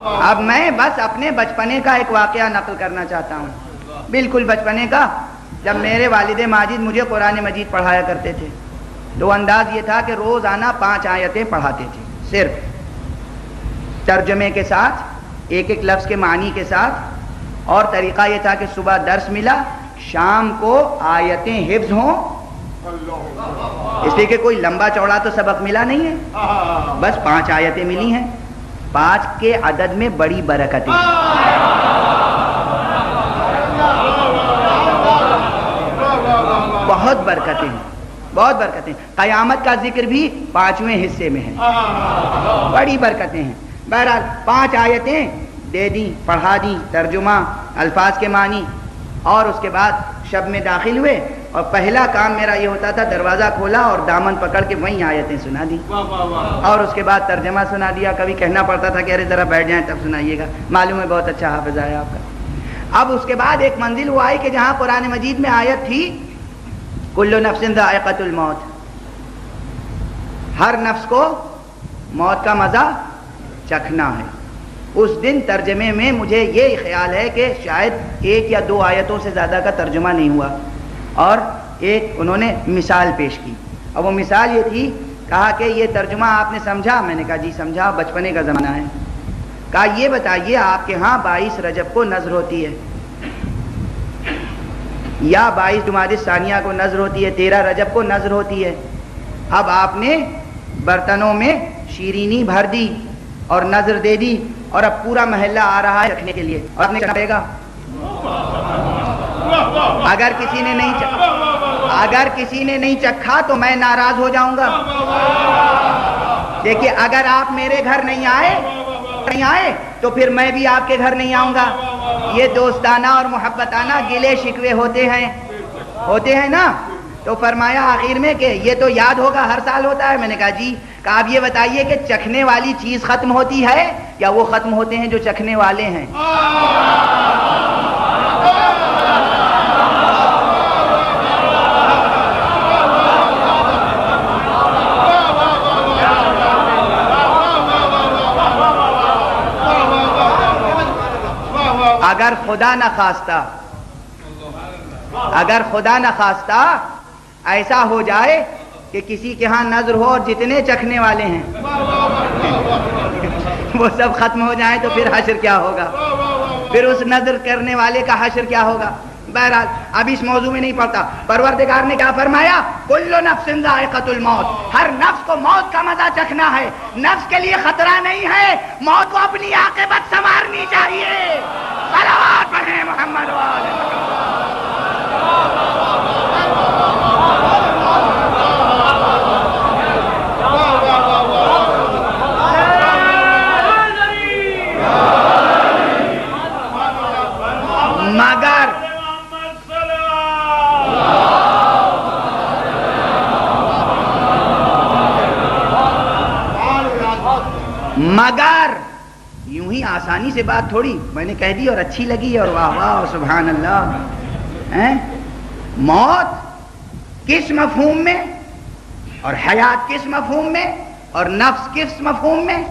اب میں بس اپنے بچپنے کا ایک واقعہ نقل کرنا چاہتا ہوں، بالکل بچپنے کا، جب میرے والد ماجد مجھے قرآن مجید پڑھایا کرتے تھے تو انداز یہ تھا کہ روزانہ 5 آیتیں پڑھاتے تھے، صرف ترجمے کے ساتھ، ایک ایک لفظ کے معنی کے ساتھ، اور طریقہ یہ تھا کہ صبح درس ملا، شام کو آیتیں حفظ ہوں، اس لیے کہ کوئی لمبا چوڑا تو سبق ملا نہیں ہے، بس 5 آیتیں ملی ہیں، 5 کے عدد میں بڑی برکتیں، بہت برکتیں ہیں، بہت برکتیں، قیامت کا ذکر بھی 5ویں حصے میں ہے، بڑی برکتیں ہیں۔ بہرحال 5 آیتیں دے دیں، پڑھا دیں، ترجمہ، الفاظ کے معنی، اور اس کے بعد شب میں داخل ہوئے، اور پہلا کام میرا یہ ہوتا تھا دروازہ کھولا اور دامن پکڑ کے وہیں آیتیں سنا دی، اور اس کے بعد ترجمہ سنا دیا، کبھی کہنا پڑتا تھا کہ ارے ذرا بیٹھ جائیں تب سنائیے گا، معلوم ہے بہت اچھا حافظ ہے آپ کا۔ اب اس کے بعد ایک منزل وہ آئی کہ جہاں قرآن مجید میں آیت تھی کل نفس ذائقۃ الموت، ہر نفس کو موت کا مزہ چکھنا ہے۔ اس دن ترجمے میں مجھے یہ خیال ہے کہ شاید 1 یا 2 آیتوں سے زیادہ کا ترجمہ نہیں ہوا، اور ایک انہوں نے مثال پیش کی، اور وہ مثال یہ تھی، کہا کہ یہ ترجمہ آپ نے سمجھا؟ میں نے کہا جی سمجھا، بچپنے کا زمانہ ہے۔ کہا یہ بتائیے آپ کے ہاں 22 رجب کو نذر ہوتی ہے یا 22 جمادی ثانیہ کو نذر ہوتی ہے، 13 رجب کو نذر ہوتی ہے، اب آپ نے برتنوں میں شیرینی بھر دی اور نذر دے دی، اور اب پورا محلہ آ رہا ہے رکھنے کے لیے، اور آپ نے چکھے گا؟ اگر کسی نے نہیں چکھا تو میں ناراض ہو جاؤں گا۔ دیکھیے اگر آپ میرے گھر نہیں آئے تو پھر میں بھی آپ کے گھر نہیں آؤں گا، یہ دوستانہ اور محبتانہ گلے شکوے ہوتے ہیں نا۔ تو فرمایا آخر میں کہ یہ تو یاد ہوگا، ہر سال ہوتا ہے۔ میں نے کہا جی، کہ آپ یہ بتائیے کہ چکھنے والی چیز ختم ہوتی ہے یا وہ ختم ہوتے ہیں جو چکھنے والے ہیں؟ اگر خدا نہ خواستہ ایسا ہو جائے کہ کسی کے ہاں نذر ہو اور جتنے چکھنے والے ہیں وہ سب ختم ہو جائیں تو پھر حشر کیا ہوگا؟ پھر اس نذر کرنے والے کا حشر کیا ہوگا؟ بہرحال اب اس موضوع میں نہیں پڑتا۔ پروردگار نے کیا فرمایا؟ کل نفس ذائقۃ الموت، ہر نفس کو موت کا مزہ چکھنا ہے، نفس کے لیے خطرہ نہیں ہے، موت کو اپنی عاقبت سنوارنی چاہیے۔ صلوات پڑھیں محمد وآلہ مگر یوں ہی آسانی سے بات تھوڑی میں نے کہہ دی اور اچھی لگی اور واہ واہ سبحان اللہ۔ موت کس مفہوم میں، اور حیات کس مفہوم میں، اور نفس کس مفہوم میں؟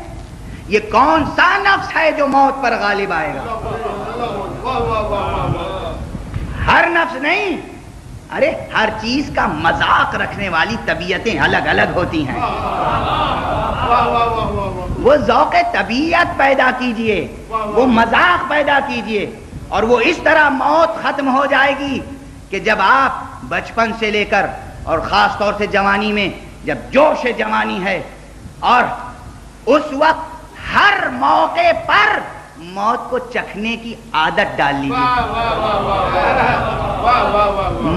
یہ کون سا نفس ہے جو موت پر غالب آئے گا؟ ہر نفس نہیں، ارے ہر چیز کا مذاق رکھنے والی طبیعتیں الگ الگ ہوتی ہیں، وہ ذوق طبیعت پیدا کیجئے، وہ مذاق پیدا کیجئے، اور وہ اس طرح موت ختم ہو جائے گی کہ جب آپ بچپن سے لے کر اور خاص طور سے جوانی میں جب جوش جوانی ہے، اور اس وقت ہر موقع پر موت کو چکھنے کی عادت ڈال لیجیے،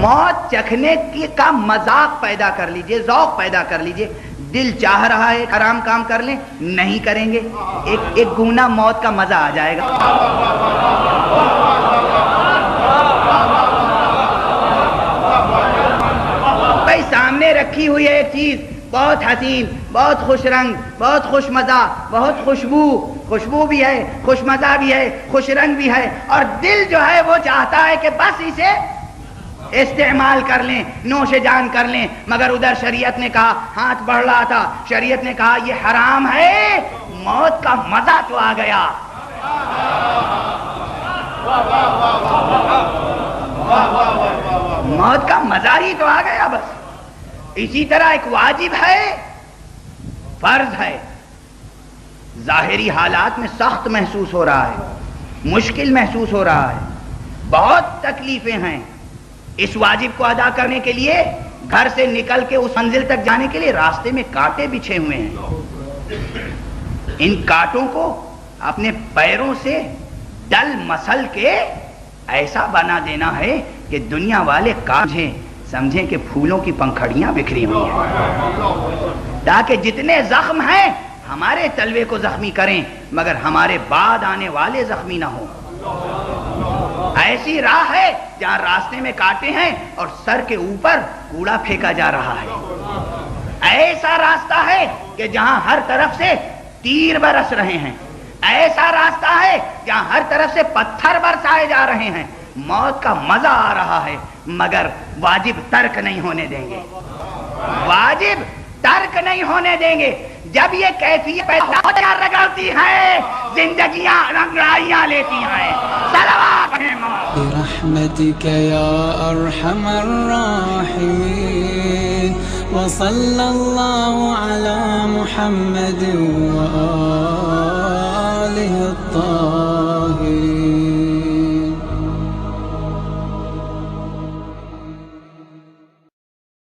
موت چکھنے کا مذاق پیدا کر لیجیے، ذوق پیدا کر لیجیے۔ دل چاہ رہا ہے حرام کام کر لیں، نہیں کریں گے، ایک گونا موت کا مزہ آ جائے گا۔ بھائی سامنے رکھی ہوئی ہے ایک چیز بہت حسین، بہت خوش رنگ، بہت خوش مزہ، بہت خوشبو بھی ہے، خوش مزہ بھی ہے، خوش رنگ بھی ہے، اور دل جو ہے وہ چاہتا ہے کہ بس اسے استعمال کر لیں، نوش جان کر لیں، مگر ادھر شریعت نے کہا، ہاتھ بڑھ رہا تھا، شریعت نے کہا یہ حرام ہے، موت کا مزہ تو آ گیا، موت کا مزہ ہی تو آ گیا بس. اسی طرح ایک واجب ہے، فرض ہے، ظاہری حالات میں سخت محسوس ہو رہا ہے، مشکل محسوس ہو رہا ہے، بہت تکلیفیں ہیں. اس واجب کو ادا کرنے کے لیے گھر سے نکل کے اس منزل تک جانے کے لیے راستے میں کانٹے بچھے ہوئے ہیں. ان کانٹوں کو اپنے پیروں سے ڈل مسل کے ایسا بنا دینا ہے کہ دنیا والے سمجھیں کہ پھولوں کی پنکھڑیاں بکھری ہوئی ہیں، تاکہ جتنے زخم ہیں ہمارے تلوے کو زخمی کریں مگر ہمارے بعد آنے والے زخمی نہ ہوں. ایسی راہ ہے جہاں راستے میں کانٹے ہیں اور سر کے اوپر کوڑا پھینکا جا رہا ہے. ایسا راستہ ہے کہ جہاں ہر طرف سے تیر برس رہے ہیں. ایسا راستہ ہے جہاں ہر طرف سے پتھر برسائے جا رہے ہیں. موت کا مزہ آ رہا ہے مگر واجب ترک نہیں ہونے دیں گے، واجب ترک نہیں ہونے دیں گے. جب یہ کیفیت رگڑتی ہے زندگیاں رنگڑائیاں لیتی ہیں. برحمتك يا أرحم الراحمين وصلى الله على محمد وآله